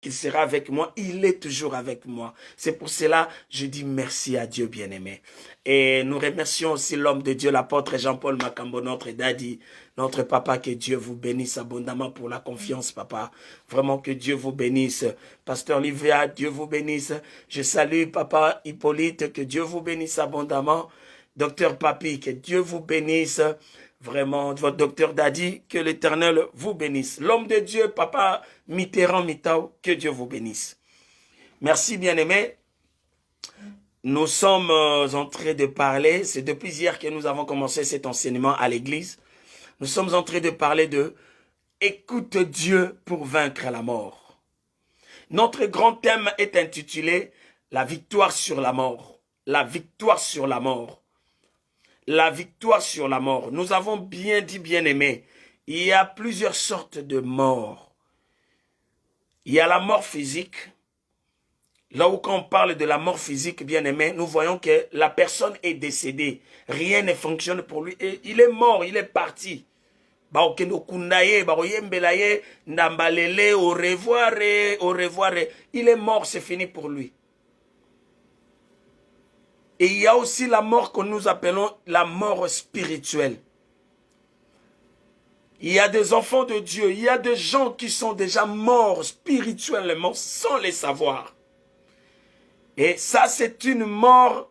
qu'il sera avec moi, il est toujours avec moi. C'est pour cela que je dis merci à Dieu bien-aimé. Et nous remercions aussi l'homme de Dieu, l'apôtre Jean-Paul Makambo, notre daddy, notre papa, que Dieu vous bénisse abondamment pour la confiance, papa. Vraiment que Dieu vous bénisse. Pasteur Olivia, Dieu vous bénisse. Je salue papa Hippolyte, que Dieu vous bénisse abondamment. Docteur Papi, que Dieu vous bénisse. Vraiment, votre docteur Daddy, que l'Éternel vous bénisse. L'homme de Dieu, papa Mitterrand Mitao, que Dieu vous bénisse. Merci bien-aimés. Nous sommes en train de parler, c'est depuis hier que nous avons commencé cet enseignement à l'église. Nous sommes en train de parler de « Écoute Dieu pour vaincre la mort ». Notre grand thème est intitulé « La victoire sur la mort ». La victoire sur la mort. La victoire sur la mort. Nous avons bien dit, bien-aimés, il y a plusieurs sortes de morts. Il y a la mort physique. Là où quand on parle de la mort physique, bien-aimé, nous voyons que la personne est décédée. Rien ne fonctionne pour lui. Et il est mort, il est parti. Au revoir, au revoir. Il est mort, c'est fini pour lui. Et il y a aussi la mort que nous appelons la mort spirituelle. Il y a des enfants de Dieu, il y a des gens qui sont déjà morts spirituellement sans les savoir. Et ça, c'est une mort.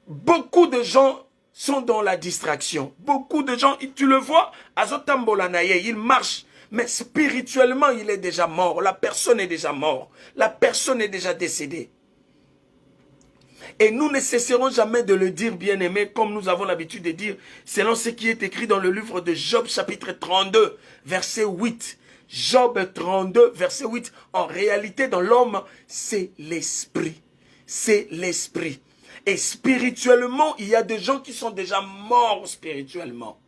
Beaucoup de gens sont dans la distraction. Beaucoup de gens, tu le vois, Azotambolanaye, il marche, mais spirituellement, il est déjà mort. La personne est déjà morte. La personne est déjà décédée. Et nous ne cesserons jamais de le dire, bien-aimés, comme nous avons l'habitude de dire, selon ce qui est écrit dans le livre de Job, chapitre 32, verset 8. Job 32, verset 8. En réalité, dans l'homme, c'est l'esprit. C'est l'esprit. Et spirituellement, il y a des gens qui sont déjà morts spirituellement.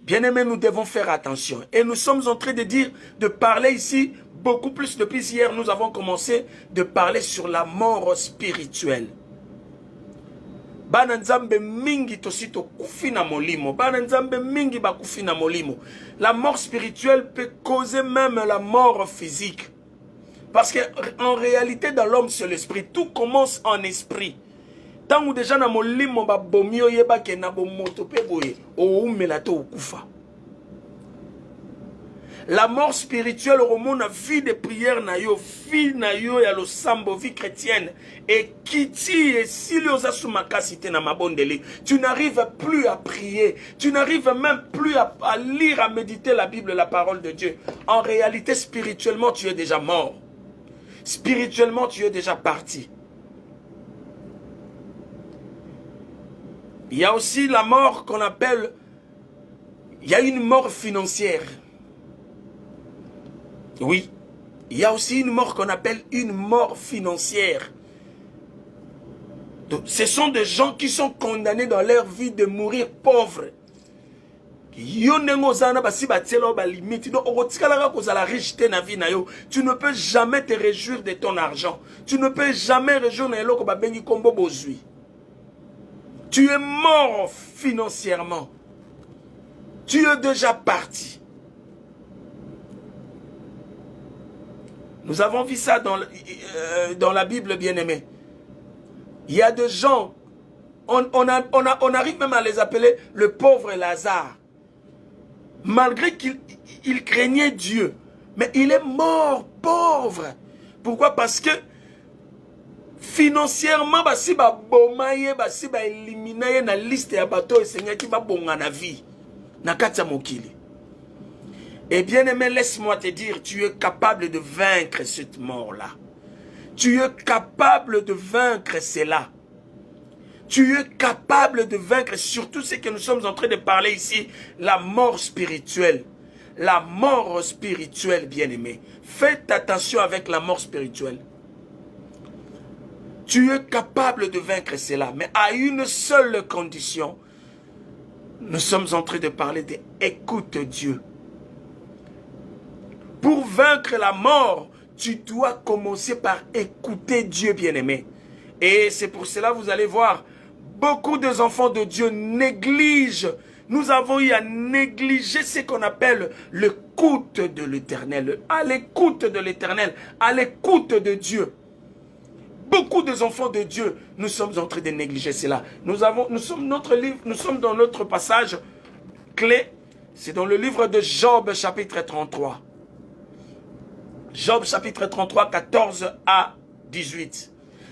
Bien-aimés, nous devons faire attention. Et nous sommes en train de dire, de parler ici, beaucoup plus depuis hier, nous avons commencé de parler sur la mort spirituelle. Bananzambe mingi tosito kufina molimo. Bananzambe mingi ba kufina molimo. La mort spirituelle peut causer même la mort physique. Parce qu'en réalité, dans l'homme, c'est l'esprit. Tout commence en esprit. Tant ou déjà na molimo ba bomio yeba ke na bomoto pe boye. O umelato okufa. La mort spirituelle remonte à vie de prière na yo, vie na yo ya lo sambo, vie chrétienne. Et kiti et si les asumakasite na mabondeli, tu n'arrives plus à prier, tu n'arrives même plus à lire, à méditer la Bible, la parole de Dieu. En réalité, spirituellement, tu es déjà mort. Spirituellement, tu es déjà parti. Il y a aussi la mort qu'on appelle, il y a une mort financière. Oui, il y a aussi une mort qu'on appelle une mort financière. Donc, ce sont des gens qui sont condamnés dans leur vie de mourir pauvres. Tu ne peux jamais te réjouir de ton argent. Tu ne peux jamais réjouir de ton argent. Tu es mort financièrement. Tu es déjà parti. Nous avons vu ça dans la Bible, bien-aimée. Il y a des gens, on arrive même à les appeler le pauvre Lazare. Malgré qu'il craignait Dieu. Mais il est mort pauvre. Pourquoi? Parce que financièrement, si ba bomaye, si ba éliminer na liste ya bateau et Seigneur qui va bonga na vie. Na katia mokili. Et bien aimé, laisse-moi te dire, tu es capable de vaincre cette mort-là. Tu es capable de vaincre cela. Tu es capable de vaincre surtout ce que nous sommes en train de parler ici, la mort spirituelle. La mort spirituelle, bien aimé. Faites attention avec la mort spirituelle. Tu es capable de vaincre cela, mais à une seule condition. Nous sommes en train de parler de écoute Dieu. Pour vaincre la mort, tu dois commencer par écouter Dieu, bien-aimé. Et c'est pour cela, vous allez voir, beaucoup des enfants de Dieu négligent. Nous avons eu à négliger ce qu'on appelle le l'écoute de l'Éternel, à l'écoute de l'Éternel, à l'écoute de Dieu. Beaucoup des enfants de Dieu, nous sommes en train de négliger cela. Nous sommes dans notre passage clé, c'est dans le livre de Job chapitre 33. Job chapitre 33, 14 à 18.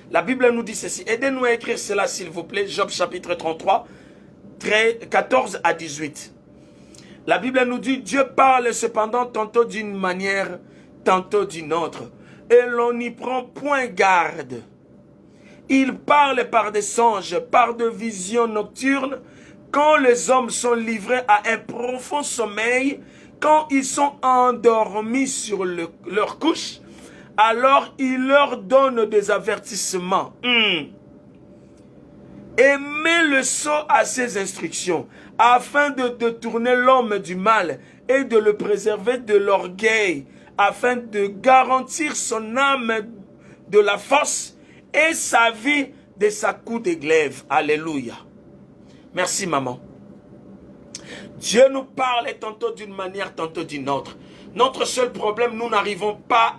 La Bible nous dit ceci. Aidez-nous à écrire cela s'il vous plaît. Job chapitre 33, 14 à 18. La Bible nous dit, Dieu parle cependant tantôt d'une manière, tantôt d'une autre. Et l'on n'y prend point garde. Il parle par des songes, par de visions nocturnes, quand les hommes sont livrés à un profond sommeil, quand ils sont endormis sur leur couche, alors il leur donne des avertissements. Et met le sceau à ses instructions, afin de détourner l'homme du mal et de le préserver de l'orgueil, afin de garantir son âme de la force et sa vie de sa cour de glaive. Alléluia. Merci maman. Dieu nous parle tantôt d'une manière, tantôt d'une autre. Notre seul problème, nous n'arrivons pas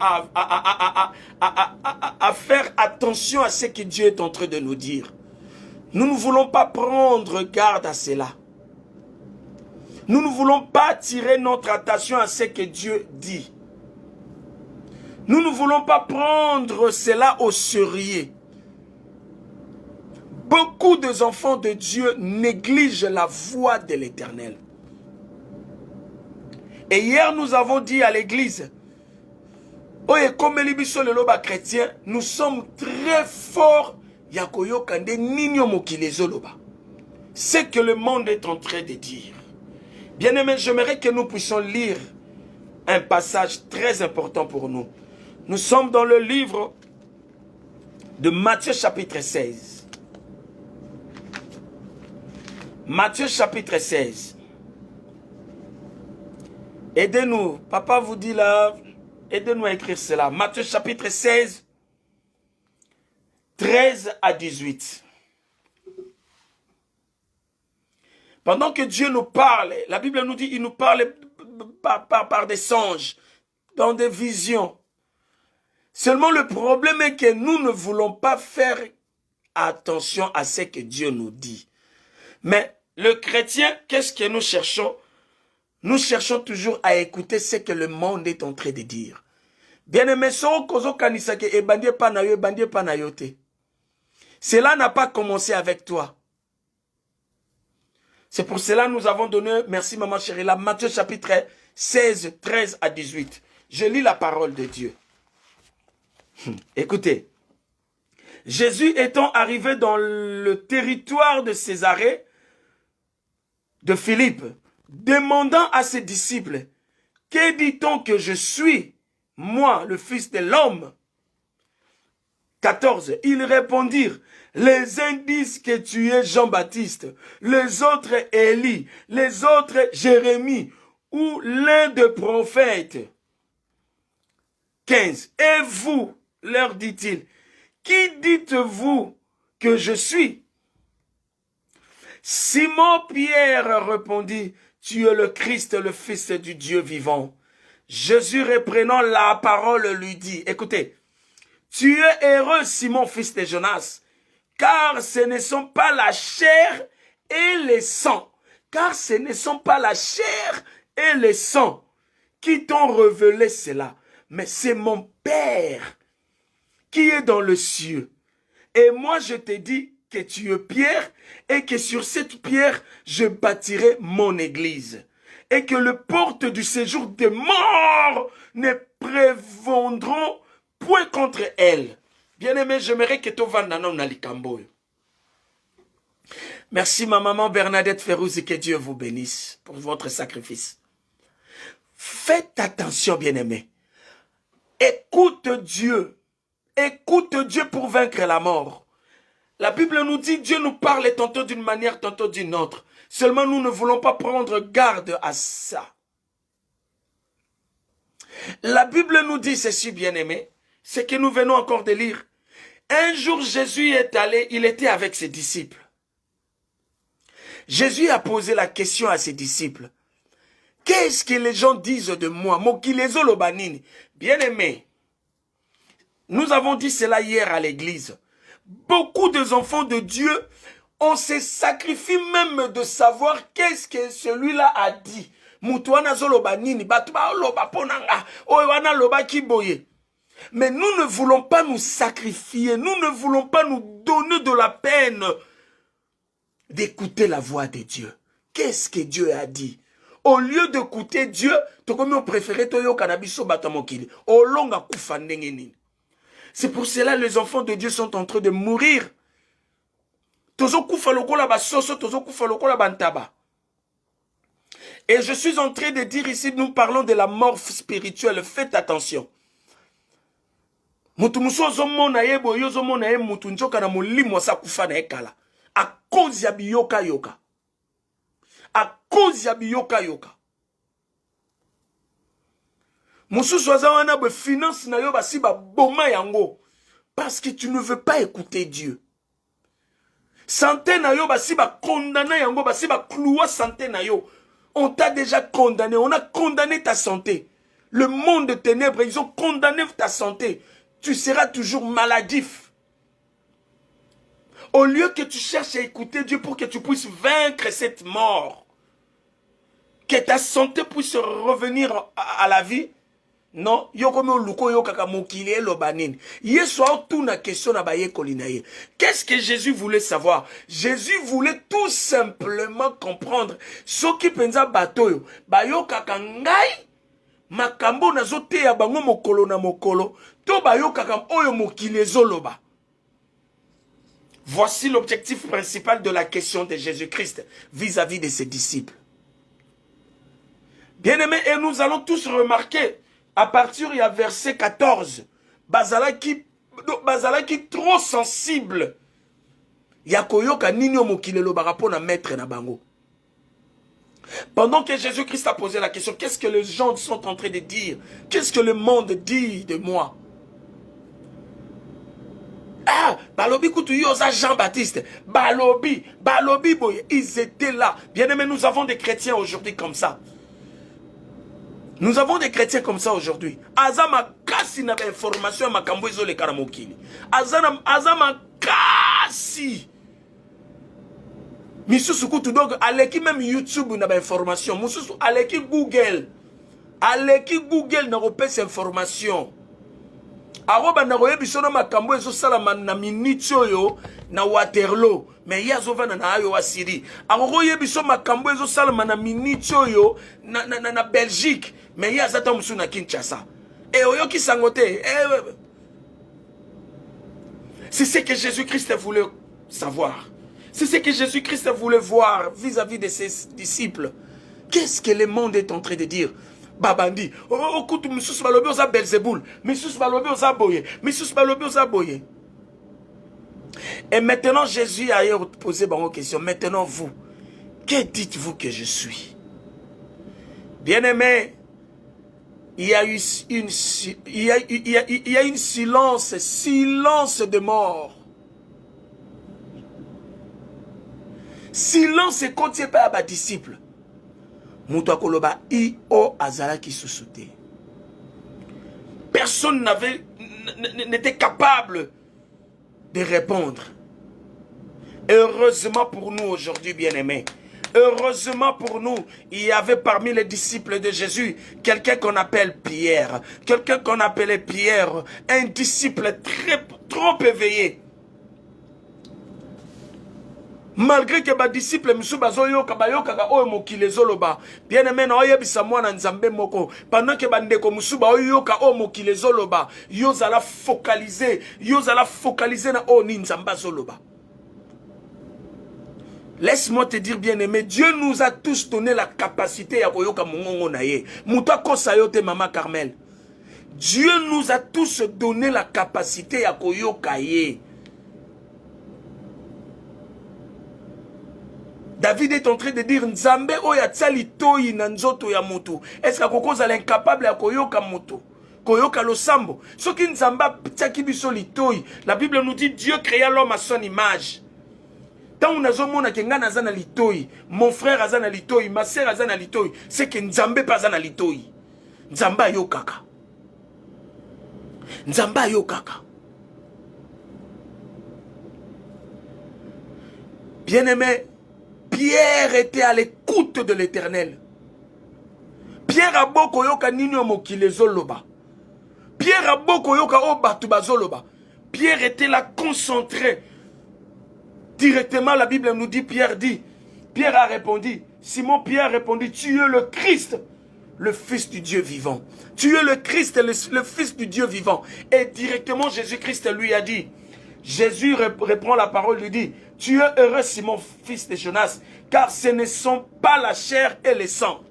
à faire attention à ce que Dieu est en train de nous dire. Nous ne voulons pas prendre garde à cela. Nous ne voulons pas attirer notre attention à ce que Dieu dit. Nous ne voulons pas prendre cela au sérieux. Beaucoup des enfants de Dieu négligent la voix de l'Éternel. Et hier, nous avons dit à l'église, comme les chrétiens, nous sommes très forts. C'est que le monde est en train de dire. Bien-aimés, j'aimerais que nous puissions lire un passage très important pour nous. Nous sommes dans le livre de Matthieu chapitre 16. Matthieu chapitre 16. Aidez-nous. Papa vous dit là, aidez-nous à écrire cela. Matthieu chapitre 16, 13 à 18. Pendant que Dieu nous parle, la Bible nous dit, il nous parle par des songes, dans des visions. Seulement le problème est que nous ne voulons pas faire attention à ce que Dieu nous dit. Mais le chrétien, qu'est-ce que nous cherchons? Nous cherchons toujours à écouter ce que le monde est en train de dire. Bien-aimé, cela n'a pas commencé avec toi. C'est pour cela que nous avons donné, merci maman chérie, la Matthieu chapitre 16, 13 à 18. Je lis la parole de Dieu. Écoutez. Jésus étant arrivé dans le territoire de Césarée, de Philippe, demandant à ses disciples, « Que dit-on que je suis, moi, le Fils de l'homme » 14. Ils répondirent, « Les uns disent que tu es Jean-Baptiste, les autres Élie, les autres Jérémie, ou l'un des prophètes. » 15. « Et vous, leur dit-il, qui dites-vous que je suis? » Simon-Pierre répondit, « Tu es le Christ, le Fils du Dieu vivant. » Jésus reprenant la parole lui dit, écoutez, « Tu es heureux, Simon, fils de Jonas, car ce ne sont pas la chair et le sang, car ce ne sont pas la chair et le sang qui t'ont révélé cela, mais c'est mon Père qui est dans le cieux. Et moi je te dis que tu es Pierre, et que sur cette pierre je bâtirai mon église, et que les portes du séjour des morts ne prévaudront point contre elle. Bien-aimé, j'aimerais que tu vas dans Nalikambo. Merci ma maman Bernadette Ferrouz et que Dieu vous bénisse pour votre sacrifice. Faites attention, bien-aimé. Écoute Dieu. Écoute Dieu pour vaincre la mort. La Bible nous dit, Dieu nous parle tantôt d'une manière, tantôt d'une autre. Seulement nous ne voulons pas prendre garde à ça. La Bible nous dit ceci, bien-aimé, ce que nous venons encore de lire. Un jour, Jésus est allé, il était avec ses disciples. Jésus a posé la question à ses disciples. Qu'est-ce que les gens disent de moi? Mokilezo lobanini. Bien-aimé, nous avons dit cela hier à l'église. Beaucoup des enfants de Dieu, on se sacrifie même de savoir qu'est-ce que celui-là a dit. Mutuana zolobanini, batuba loba ponanga, owana loba kiboye. Mais nous ne voulons pas nous sacrifier, nous ne voulons pas nous donner de la peine d'écouter la voix de Dieu. Qu'est-ce que Dieu a dit? Au lieu d'écouter Dieu, on préféré toyo kanabiso batamokili. Olonga kufa ndengeni. C'est pour cela que les enfants de Dieu sont en train de mourir. Tozo kufa lokola basoso, tozo kufa lokola bantaba. Et je suis en train de dire ici, nous parlons de la mort spirituelle. Faites attention. Mutu muso zomona yebo yo zomona ye mutu njoka na molimo sa kufa na ekala. A cause ya biyoka yoka. À cause ya biyoka yoka. Mususu wazawana be finance na yo basi ba boma yango. Parce que tu ne veux pas écouter Dieu. Santé na yo basi ba condamné yango basi ba cloua santé na yo. On t'a déjà condamné, on a condamné ta santé. Le monde de ténèbres, ils ont condamné ta santé. Tu seras toujours maladif. Au lieu que tu cherches à écouter Dieu pour que tu puisses vaincre cette mort, que ta santé puisse revenir à la vie, non, qu'est-ce que Jésus voulait savoir? Jésus voulait tout simplement comprendre ce qui pensa bateau bayo kakangai makambo nazote ya bango mokolo na mokolo to bayo kakam oyo mokili zoloba. Voici l'objectif principal de la question de Jésus-Christ vis-à-vis de ses disciples. Bien-aimés, et nous allons tous remarquer à partir du verset 14, bazalaki trop sensible. Yakoyoka ninyo mokilelo barapona maître na bango. Pendant que Jésus-Christ a posé la question, qu'est-ce que les gens sont en train de dire? Qu'est-ce que le monde dit de moi? Ah, balobi kutu yoza Jean-Baptiste, balobi boye, ils étaient là. Bien-aimés, nous avons des chrétiens aujourd'hui comme ça. Nous avons des chrétiens comme ça aujourd'hui. Azama kasi na information ma kambo ezole karamokili. Azama kasi. Misusu kutu donc aleki même YouTube na information. Misusu aleki Google. Aleki Google na repese information. Aroba na roye bisono makambo ezo sala na minute oyo na Waterloo. Mais yazova na ayo wasiri. Aroye biso makambo ezo sala na minute oyo na Belgique. Mais yazata musu na Kinshasa. Et oyo ki sangote. C'est ce que Jésus-Christ voulait savoir. C'est ce que Jésus-Christ voulait voir vis-à-vis de ses disciples. Qu'est-ce que le monde est en train de dire? Babandi, oh, kutu misus balobi oza Belzeboul, misus balobi oza boye, misus balobi oza boye. Et maintenant Jésus a posé une question. Maintenant vous, que dites-vous que je suis? Bien-aimé, il y a eu une silence de mort. Silence et quand il n'y a pas de disciples. Personne n'était capable de répondre. Heureusement pour nous aujourd'hui, bien-aimés. Heureusement pour nous, il y avait parmi les disciples de Jésus quelqu'un qu'on appelle Pierre. Quelqu'un qu'on appelait Pierre, un disciple trop éveillé. Malgré que les disciples bien aimé na oyebisa mwana nzambe moko pendant que bandeko musuba oyoka o mokile zoloba yo zala focaliser na o ni nzamba zoloba. Laisse-moi te dire, bien-aimé, Dieu nous a tous donné la capacité à koyoka mongongo na ye. Muta kosa yo te Mama Carmel. Dieu nous a tous donné la capacité à koyoka ye. David est en train de dire Nzambe oya tsali toyi na nzoto ya moto. Est-ce que kokoza l'incapable ya koyoka moto? Koyoka lo sambo. Soki Nzamba tsaki biso li toyi. La Bible nous dit Dieu créa l'homme à son image. Tant on a zomona kenga nazana litoi, mon frère azana litoi, ma sœur azana litoi, c'est que Nzambe pas azana litoi. Nzamba yo kaka. Nzamba yo kaka. Bien-aimé, Pierre était à l'écoute de l'Éternel. Pierre a boko yoka nino mokile zoloba. Pierre a boko yoka obatuba zoloba. Pierre était là concentré. Directement, la Bible nous dit, Pierre a répondu, Simon Pierre a répondu, tu es le Christ, le Fils du Dieu vivant. Tu es le Christ, le Fils du Dieu vivant. Et directement, Jésus-Christ lui a dit, Jésus reprend la parole, lui dit, tu es heureux Simon, fils de Jonas, car ce ne sont pas la chair et le sang.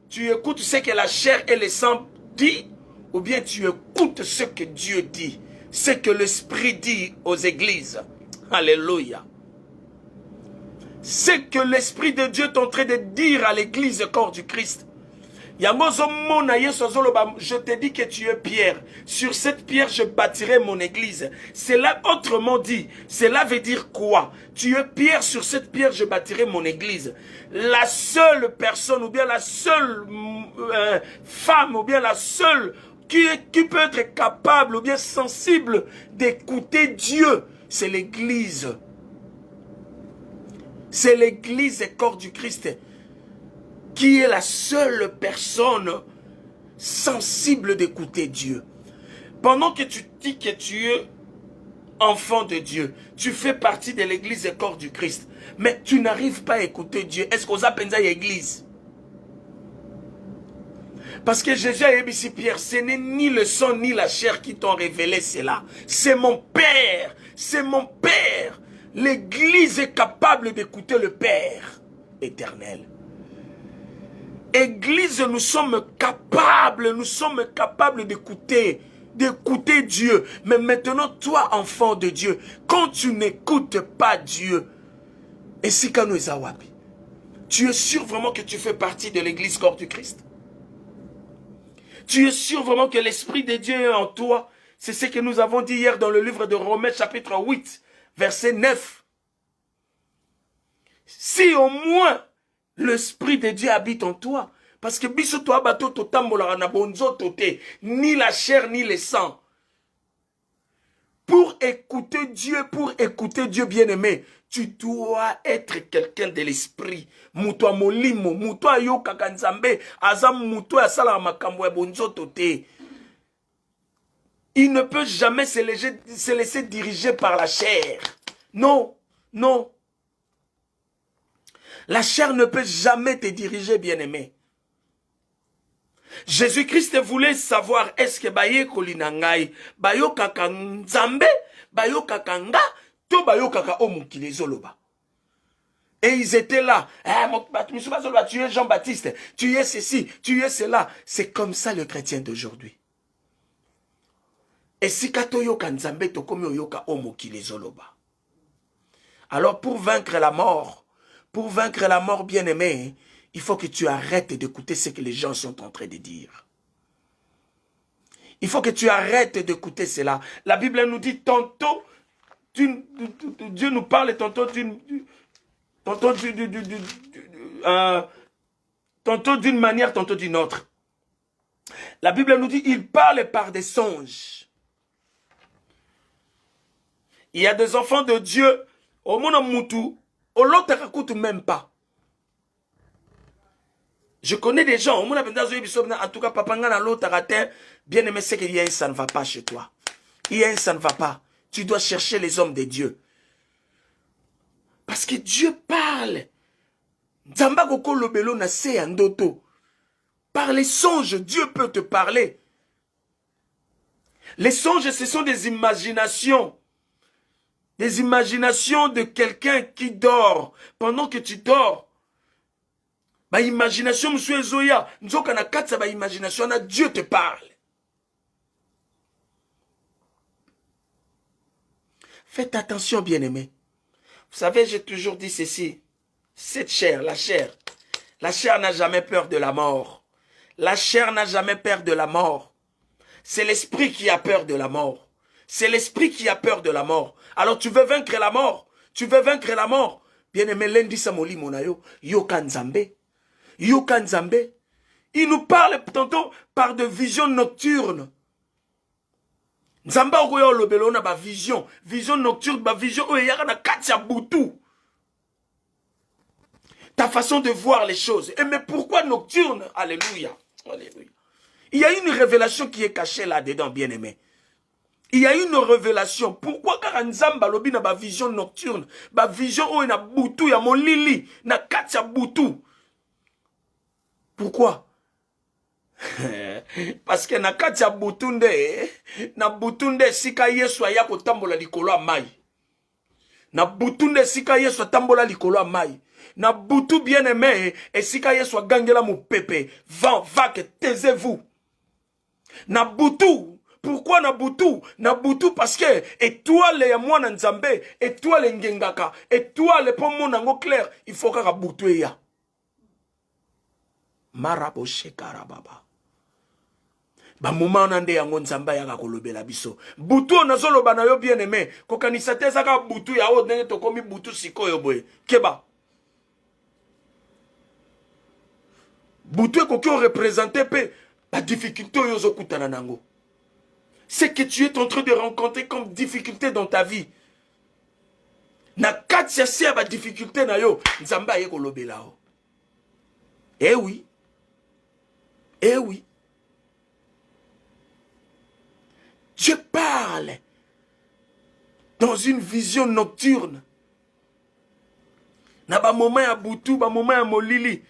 Tu écoutes ce que la chair et le sang dit, ou bien tu écoutes ce que Dieu dit, ce que l'Esprit dit aux églises. Alléluia. Ce que l'Esprit de Dieu est en train de dire à l'église corps du Christ. Je te dis que tu es Pierre. Sur cette pierre, je bâtirai mon église. Cela, autrement dit, cela veut dire quoi? Tu es Pierre, sur cette pierre, je bâtirai mon église. La seule personne, ou bien la seule femme, ou bien la seule qui peut être capable, ou bien sensible d'écouter Dieu, c'est l'église. C'est l'église et corps du Christ qui est la seule personne sensible d'écouter Dieu. Pendant que tu dis que tu es enfant de Dieu, tu fais partie de l'église et corps du Christ, mais tu n'arrives pas à écouter Dieu. Est-ce qu'on s'appelle ça l'église? Parce que Jésus a dit ici, Pierre, ce n'est ni le sang ni la chair qui t'ont révélé cela. C'est mon Père, c'est mon Père. L'église est capable d'écouter le Père éternel. Église, nous sommes capables d'écouter Dieu. Mais maintenant, toi, enfant de Dieu, quand tu n'écoutes pas Dieu, et si quand nous awapi, tu es sûr vraiment que tu fais partie de l'église corps du Christ? Tu es sûr vraiment que l'Esprit de Dieu est en toi? C'est ce que nous avons dit hier dans le livre de Romains chapitre 8, verset 9. Si au moins l'Esprit de Dieu habite en toi, parce que biso toi bato totambola na bonzo toté, ni la chair ni le sang. Pour écouter Dieu bien-aimé, tu dois être quelqu'un de l'esprit. Muto molimo, muto yoka kanzambe, azam muto asala makambo ya bonzo toté. Il ne peut jamais se laisser diriger par la chair. Non, non. La chair ne peut jamais te diriger, bien-aimé. Jésus-Christ voulait savoir, est-ce que baye kolinangai, bayo kaka nzambe, bayo kaka nga, to bayo kaka omukile zoloba. Et ils étaient là. Tu es Jean-Baptiste, tu es ceci, tu es cela. C'est comme ça le chrétien d'aujourd'hui. Et si kato yoka nzambe, to komi yoka omukile zoloba. Alors pour vaincre la mort, bien-aimé, il faut que tu arrêtes d'écouter ce que les gens sont en train de dire. Il faut que tu arrêtes d'écouter cela. La Bible nous dit tantôt, Dieu nous parle tantôt d'une manière, tantôt d'une autre. La Bible nous dit, il parle par des songes. Il y a des enfants de Dieu, au monde moutou, au lot même pas. Je connais des gens, en tout cas, papa ngana l'autre bien aimé, c'est qu'il y a un ça ne va pas chez toi. Il y a un ça ne va pas. Tu dois chercher les hommes de Dieu. Parce que Dieu parle. Par les songes, Dieu peut te parler. Les songes, ce sont des imaginations. Des imaginations de quelqu'un qui dort. Pendant que tu dors, ba imagination monsieur Zoya, nzoka na katsa ba imagination na Dieu te parle. Faites attention, bien-aimés. Vous savez, j'ai toujours dit ceci. Cette chair, la chair n'a jamais peur de la mort. La chair n'a jamais peur de la mort. C'est l'esprit qui a peur de la mort. C'est l'esprit qui a peur de la mort. Alors tu veux vaincre la mort. Tu veux vaincre la mort. Bien-aimé, lundi samoli monayo, yoka nzambe. Yoka nzambe. Il nous parle tantôt par de visions nocturnes. Nzamba okoyo lobelo na ba vision. Vision nocturne, ba vision oyaka na katia butu. Ta façon de voir les choses. Et mais pourquoi nocturne? Alléluia. Alléluia. Il y a une révélation qui est cachée là-dedans, bien-aimé. Il y a une révélation. Pourquoi car Nzamba lobi na ba vision nocturne, ba vision oyo na butu ya molili, na katia butu. Pourquoi? Parce que na katia butunde, na butunde sika Yesu aya kotambola likolo ya mai. Na butunde sika Yesu atambola likolo ya mai. Na butu bien-aimé, et sika Yesu agangela mupepe. Vent, vague, taisez-vous. Na butu. Pourquoi na butu? Na butu parce que étoile ya mwana nzambe, étoile ngengaka, étoile pomo nango clair, il faut kaka butu ya. Marabo shekarababa. Ba moment nande yango nzamba yaka kolobela biso. Butu nazoloba na yo bien-aimé, kokanisa te zaka butu ya o ndenge tokomi butu sikoyo boye. Keba. Butu ekoki représenter pe la difficulté yozo kutana nango. C'est que tu es en train de rencontrer comme difficulté dans ta vie. Na katia se ba difficulté na yo, nzamba ye kolobela o. Eh oui. Eh oui. Dieu parle dans une vision nocturne. Na ba moment ya butu, ba moment ya molili.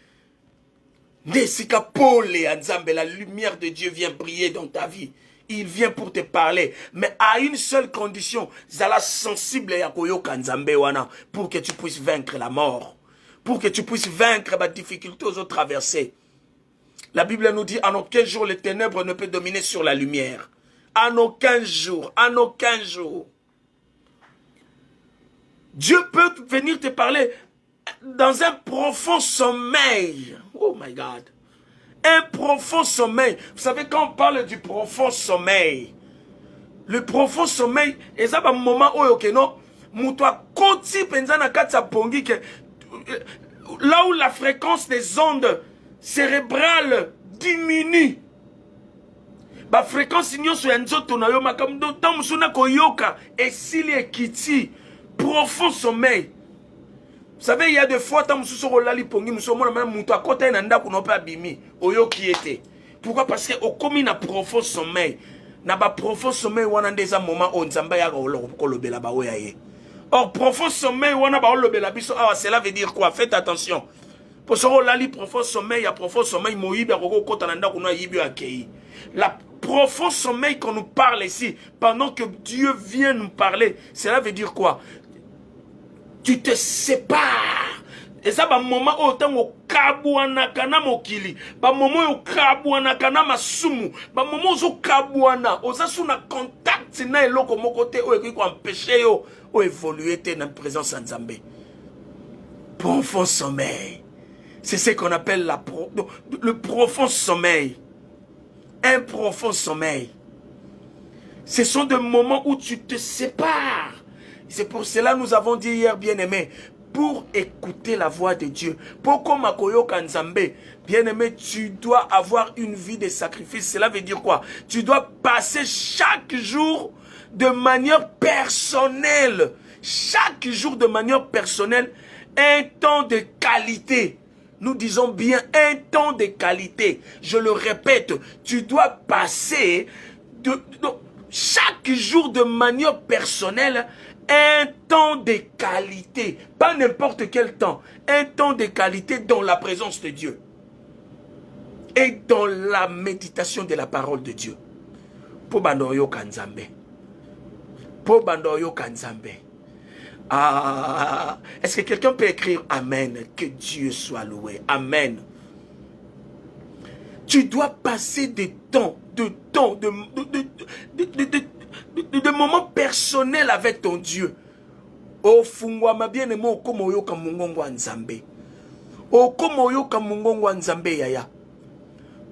Nesika pole ya nzambe, la lumière de Dieu vient briller dans ta vie. Il vient pour te parler. Mais à une seule condition. Zala sensible ya koyoka nzambe wana. Pour que tu puisses vaincre la mort. Pour que tu puisses vaincre la difficulté aux autres traversées. La Bible nous dit, en aucun jour, les ténèbres ne peuvent dominer sur la lumière. En aucun jour. En aucun jour. Dieu peut venir te parler dans un profond sommeil. Oh my God. Un profond sommeil. Vous savez, quand on parle du profond sommeil, le profond sommeil, et ça, un moment où, ok, non, moutoua koti penzana katsa pongi que là où la fréquence des ondes cérébrales diminue. Ba fréquence nyo so yanzoto na yo makamdo tam suna koyoka et s'il est kiti profond sommeil. Vous savez, il y a des fois, quand vous avez pongi, vous avez pourquoi? Parce que au commis na profond sommeil, na ba profond sommeil, on a des moments où nzamba ya kolobela ba oyaye. Or profond sommeil, on a ba kolobela biso. Ah, cela veut dire quoi? Faites attention. Pour ce rôle-là, profond sommeil, il y a profond sommeil, moïbe ya koko kotananda kuno yibi akei. La profond sommeil qu'on nous parle ici, pendant que Dieu vient nous parler, cela veut dire quoi? Tu te sépares. Et ça, bah, moment où tu kabuana kana mokili, bah, moment où kabuana kana masumu, bah, moment où kabuana, osa suna contact na eloko moko te o eki ko empêcher yo o évoluer te na présence en Nzambe. Profond sommeil. C'est ce qu'on appelle le profond sommeil. Un profond sommeil. Ce sont des moments où tu te sépares. C'est pour cela que nous avons dit hier, bien-aimé, pour écouter la voix de Dieu, pour comme Akoyoka Nzambe, bien-aimé, tu dois avoir une vie de sacrifice. Cela veut dire quoi? Tu dois passer chaque jour de manière personnelle. Chaque jour de manière personnelle, un temps de qualité. Nous disons bien un temps de qualité. Je le répète, tu dois passer chaque jour de manière personnelle un temps de qualité. Pas n'importe quel temps. Un temps de qualité dans la présence de Dieu. Et dans la méditation de la parole de Dieu. Po bandoyo kanzambe. Po bandoyo kanzambe. Ah, est-ce que quelqu'un peut écrire Amen? Que Dieu soit loué. Amen. Tu dois passer des temps, de moments personnels avec ton Dieu. O fungwa ma bien aimé okomo yoka mungongo wa Nzambe. Okomo yoka mungongo wa Nzambe yaya.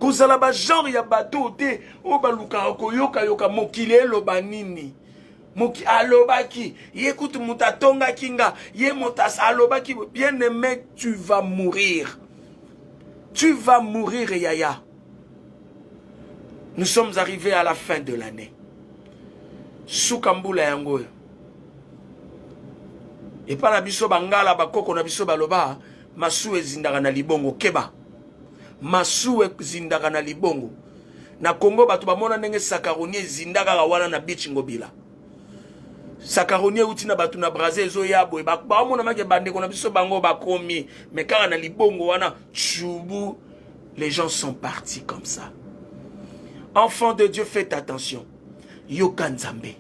Kozala ba genre ya bato te o baluka koyoka yoka mokili eloba nini. Moki alobaki, écoute mutatonga kinga, ye motas alobaki, bien aimé, tu vas mourir. Tu vas mourir, Yaya. Nous sommes arrivés à la fin de l'année. Soukambula yango. Et pas la biso bangala bakoko na biso baloba, masu ezindaka na libongo keba. Masu ezindaka na libongo. Na Congo batu bamona ndenge sakaroni ezindaka wana na beach ngobila. Sakaroni uti na batu na Brazil zo yabo ba mona make bande ko na biso bango bakomi mais kaka na libongo wana chubu, les gens sont partis comme ça. Enfant de Dieu, faites attention. Yoka Nzambe.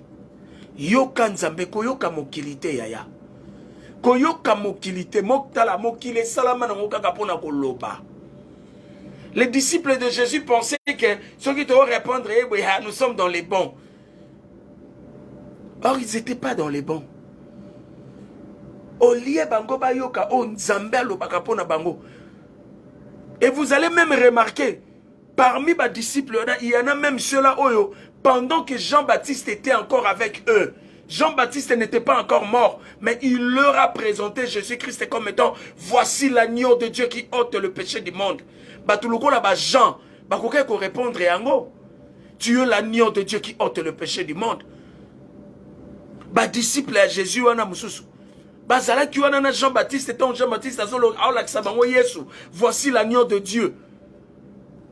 Yoka Nzambe koyoka mokilité yaya. Koyoka mokilité moktala mokile salama na ngokaka pona koloba. Les disciples de Jésus pensaient que ceux qui devaient répondre, nous sommes dans les bons. Or, ils n'étaient pas dans les bons. Olie bango bayoka o Nzambe alobaka pona bango. Et vous allez même remarquer, parmi les disciples, il y en a même ceux-là, pendant que Jean-Baptiste était encore avec eux. Jean-Baptiste n'était pas encore mort, mais il leur a présenté Jésus-Christ comme étant, voici l'agneau de Dieu qui ôte le péché du monde. Batuluko là-bas, Jean, bakoke ko répondre yango. Tu es l'agneau de Dieu qui ôte le péché du monde. Ba disciple à Jésus wana mususu. Bazala ki wana na Jean-Baptiste et Jean-Baptiste azolo aolakisa bango Yesu. Voici l'agneau de Dieu.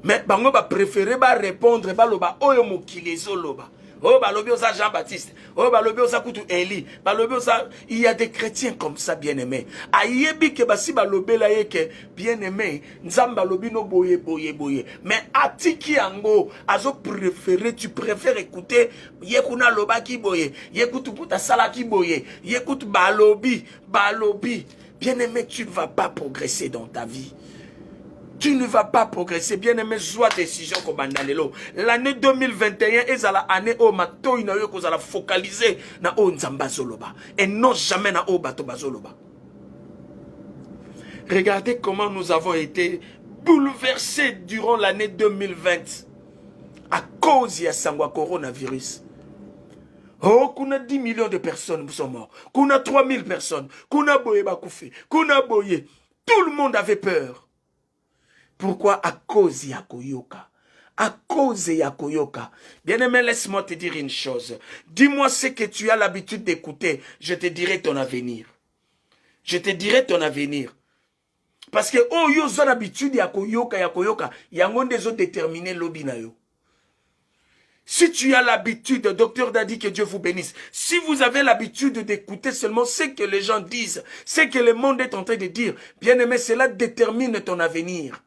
Mais bango ba préféré ba répondre ba loba oyo mokili ezoloba. Oh balobi osa Jean-Baptiste. Oh balobi osa kutu Eli. Balobi osa, il y a des chrétiens comme ça bien-aimés. Ayebi ke basi balobi la yeke bien-aimé. Nzam balobi no boye boye boye. Mais atiki ango azo préféré, tu préfères écouter yekuna loba ki boye. Yekutu kuta sala ki boye. Yekut balobi balobi. Bien-aimé, tu ne vas pas progresser dans ta vie. Tu ne vas pas progresser. Bien aimé, soit décision comme Bandalelo. L'année 2021 est la année où mato ina yo kozala focaliser na o nzamba zoloba et non jamais na o bato bazoloba. Regardez comment nous avons été bouleversés durant l'année 2020 à cause de sangwa coronavirus. Oh, kuna 10 millions de personnes sont morts. Kuna 3000 personnes. Kuna boye bakoufi. Kuna boye. Tout le monde avait peur. Pourquoi? À cause ya koyoka. À cause ya koyoka. Bien-aimé, laisse-moi te dire une chose. Dis-moi ce que tu as l'habitude d'écouter. Je te dirai ton avenir. Je te dirai ton avenir. Parce que oh yo zon habitude ya koyoka yango ndezo déterminer lobi na yo. Si tu as l'habitude, docteur Dadi, que Dieu vous bénisse. Si vous avez l'habitude d'écouter seulement ce que les gens disent, ce que le monde est en train de dire, bien-aimé, cela détermine ton avenir.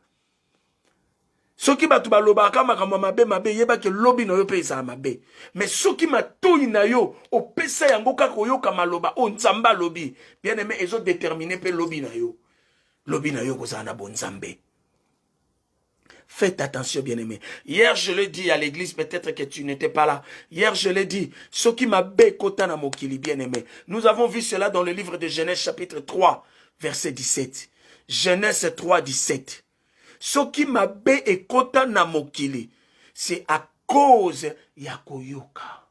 Soki batu balobaka makambo mabe yeba ke lobi na yo pe ezala mabe. Mais soki matoi na yo opesa yango kaka oyoka maloba o nzamba lobi. Bien aimé ezo déterminer pe lobi na yo. Lobi na yo kozala na bon nzambe. Faites attention, bien-aimé. Hier, je l'ai dit à l'église, peut-être que tu n'étais pas là. Hier, je l'ai dit, ce qui m'a békota na mokili, bien-aimé. Nous avons vu cela dans le livre de Genèse, chapitre 3, verset 17. Genèse 3, 17. Ce qui m'a békota na mokili, c'est à cause ya koyoka.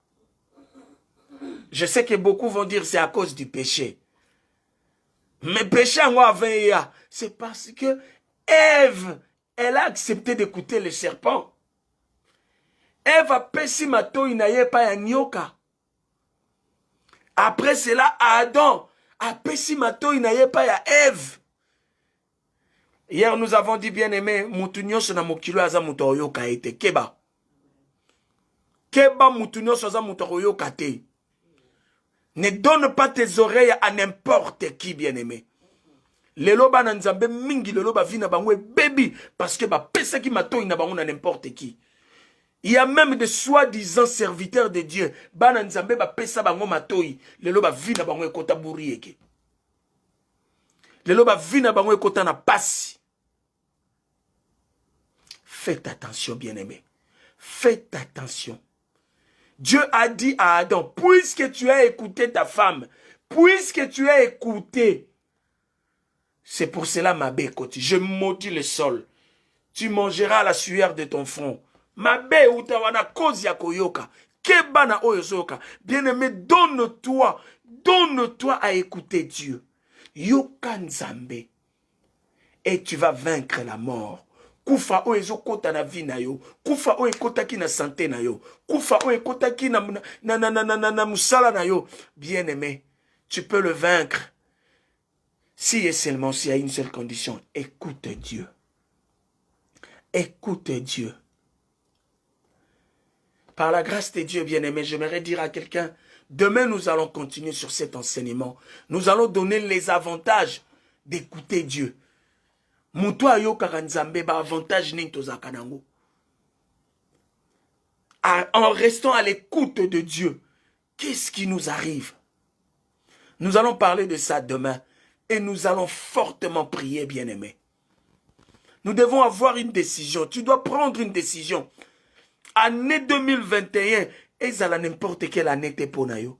Je sais que beaucoup vont dire c'est à cause du péché. Mais péché en moi c'est parce que Ève, elle a accepté d'écouter le serpent. Ève a pesi mato inaye pa ya nyoka. Après cela, Adam a pesi mato inaye pa ya Ève. Hier, nous avons dit, bien-aimé, mutunyo sona mokilo aza muto oyoka ete. Keba. Keba mutunyo soza muto oyoka te. Ne donne pas tes oreilles à n'importe qui, bien-aimé. Lelo ba na nzambe mingi lelo ba vina bangwe baby parce que ba pesa ki mato ina bango na n'importe qui. Il y a même des soi-disant serviteurs de Dieu. Ba na nzambe ba pesa bango matoi lelo ba vina bango ekota burieke. Lelo ba vina bango ekota na pasi. Faites attention, bien-aimé. Faites attention. Dieu a dit à Adam, puisque tu as écouté ta femme, puisque tu as écouté, c'est pour cela, ma bécote, je maudis le sol. Tu mangeras la sueur de ton front. Ma bé utawana cause ya koyoka. Kebana oyozoka. Bien-aimé, donne-toi à écouter Dieu. Yoka Nzambe. Et tu vas vaincre la mort. Kufa o ezokota na vie na yo. Kufa o ekotaki na santé na yo. Kufa o ekotaki na musala na yo. Bien-aimé, tu peux le vaincre. Si et seulement s'il y a une seule condition. Écoute Dieu. Écoute Dieu. Par la grâce de Dieu, bien-aimé, j'aimerais dire à quelqu'un, demain nous allons continuer sur cet enseignement. Nous allons donner les avantages d'écouter Dieu. Mutu ayoka Nzambe ba avantage ning tozaka nango. En restant à l'écoute de Dieu, qu'est-ce qui nous arrive? Nous allons parler de ça demain et nous allons fortement prier, bien-aimés. Nous devons avoir une décision. Tu dois prendre une décision. Année 2021, ezala n'importe quelle année te pona yo.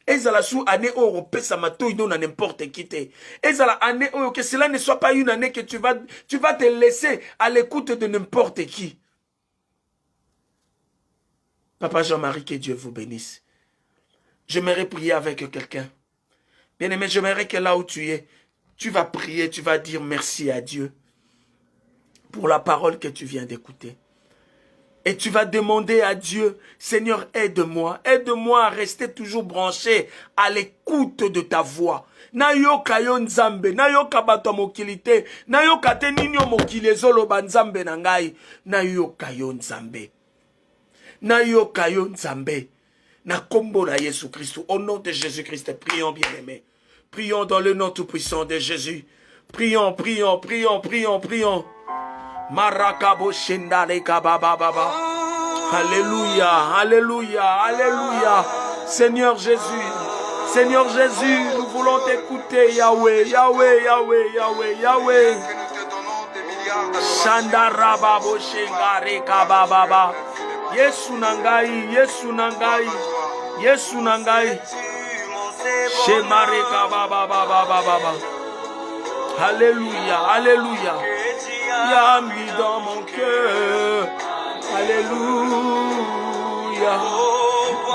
Ezala sous année européenne, ça m'a tout donné n'importe qui te. Ezala année que cela ne soit pas une année que tu vas te laisser à l'écoute de n'importe qui. Papa Jean-Marie, que Dieu vous bénisse. J'aimerais prier avec quelqu'un. Bien-aimé, j'aimerais que là où tu es, tu vas prier, tu vas dire merci à Dieu pour la parole que tu viens d'écouter. Et tu vas demander à Dieu, Seigneur, aide-moi à rester toujours branché à l'écoute de ta voix. Nayoka yo nzambe, nayoka bato mokilite, nayoka te ninyo mokile zolo banzambe nangai, nayoka yo nzambe. Nayoka yo nzambe. Na kombo na Yesu Christ, au nom de Jésus-Christ, prions bien-aimés. Prions dans le nom tout-puissant de Jésus. Prions. Marakabo shendale kababa. Alléluia. Seigneur Jésus, nous voulons t'écouter, Yahweh. Shandarababo shengare kababa. Yesu nangai. Shemare kababa. Alléluia. Il a mis dans mon cœur. Alléluia.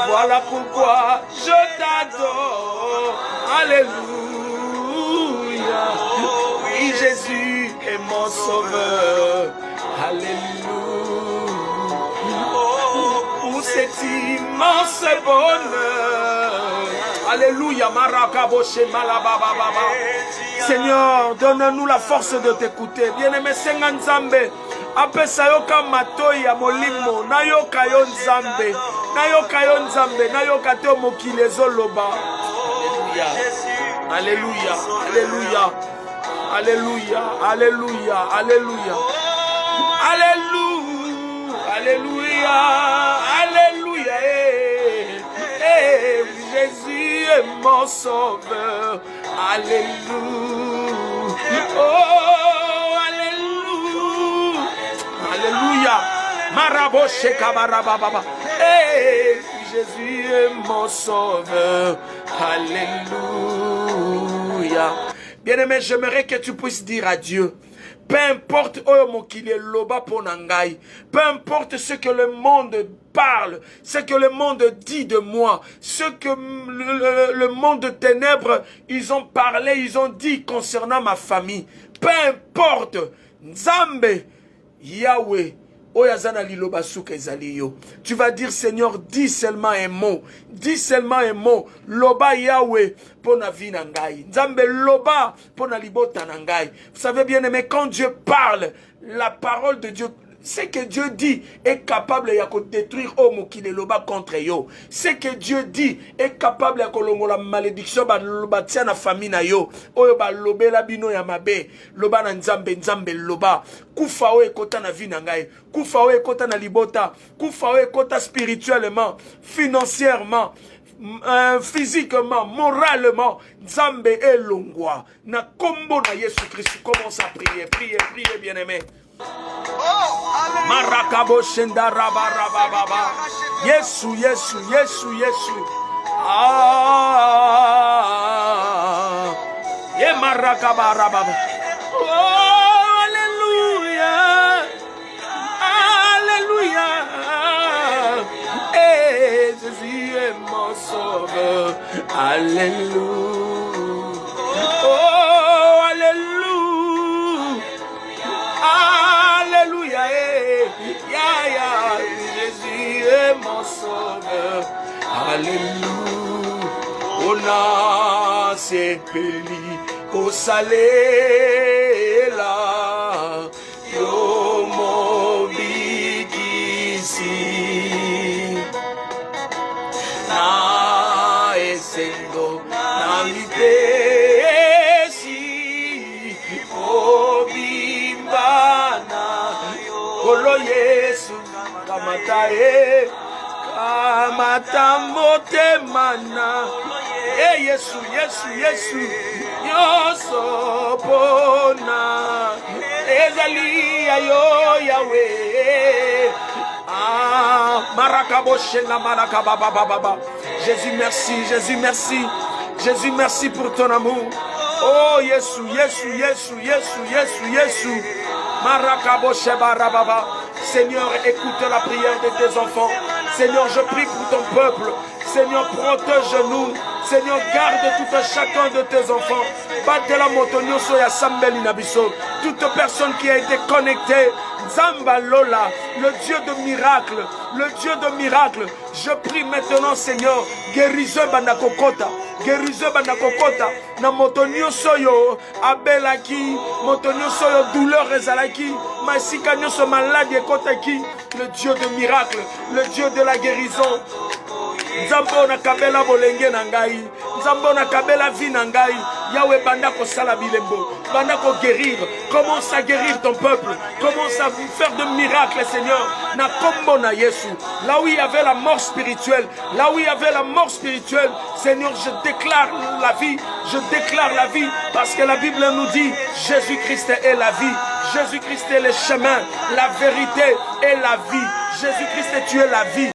Voilà pourquoi je t'adore. Alléluia. Oui, Jésus est mon sauveur. Alléluia. Pour cet immense bonheur. Alléluia. Marakaboshe malababa. Seigneur, donne-nous la force de t'écouter. Bien-aimé, Senga Nzambe. Apesa yoka matoya molimo. Nayoka yo Nzambe. Nayoka te mokile zoloba. Alléluia. Jésus est mon sauveur. Alléluia. Oh, alléluia. Maraboshe kabarababa. Hey, Jésus est mon sauveur. Alléluia. Bien-aimé, j'aimerais que tu puisses dire à Dieu, peu importe peu importe ce que le monde parle, ce que le monde dit de moi, ce que le monde de ténèbres, ils ont parlé, ils ont dit concernant ma famille, peu importe, Nzambe, Yahweh, tu vas dire, Seigneur, dis seulement un mot. Loba Yahweh, pona vi nangai. Nzambe loba, pona libota nangai. Vous savez bien aimé, quand Dieu parle, la parole de Dieu, ce que Dieu dit est capable de détruire homme qui le loba contre yo. Ce que Dieu dit est capable de la malédiction de la famille na yo. Oyo ba lobe la bino ya mabe. Loba na nzambe loba. Kufa o ekota na vi na ngai. Kufa o ekota na libota. Kufa o ekota spirituellement, financièrement, physiquement, moralement. Nzambe elongwa. Na kombo na Yesu Christ. Commence à prier. Priez bien aimé. Marakabo shenda raba baba. Yesu. Ye marakaba raba. Oh, alléluia. Eh, sauveur. Alléluia. Oh, alléluia. Alléluia. Ya, ya. Jésus est mon sauveur. Alléluia. On a sepeli kosalela yo mobikisi na esendo na mipesi obimbana kolo Yesu kamatae kamata motemana. Hey, Yesu, Yesu, Yesu, Yoso pona, Ezali ayo Yahweh. Ah, Marakaboshena Marakababa. Jésus, merci, Jésus, merci, Jésus, merci pour ton amour. Oh, Yesu, Yesu, Yesu, Yesu, Yesu, Yesu, Marakabosheba. Seigneur, écoute la prière de tes enfants. Seigneur, je prie pour ton peuple. Seigneur, protège-nous. Seigneur, garde tout un chacun de tes enfants. Batela motonio soya sambeli nabiso. Toute personne qui a été connectée. Zamba Lola, le Dieu de miracle. Le Dieu de miracle. Je prie maintenant, Seigneur, guériseur banakokota. Guériseur banakokota. Na motonio soyo abelaki. Motonio soyo douleur ezalaki. Masika nyoso malade ekotaki. Le Dieu de miracle. Le Dieu de la guérison. Nzambo na kabela bolenge na ngai. Nzambo na kabela vie na ngai. Yahweh banda ko sala bilembo. Banda ko guérir. Commence à guérir ton peuple. Commence à faire de miracles, Seigneur. Na kombo na Yesu. Là où il y avait la mort spirituelle. Là où il y avait la mort spirituelle. Seigneur, je déclare la vie. Je déclare la vie. Parce que la Bible nous dit, Jésus-Christ est la vie. Jésus-Christ est le chemin, la vérité et la vie. Jésus-Christ, tu es la vie.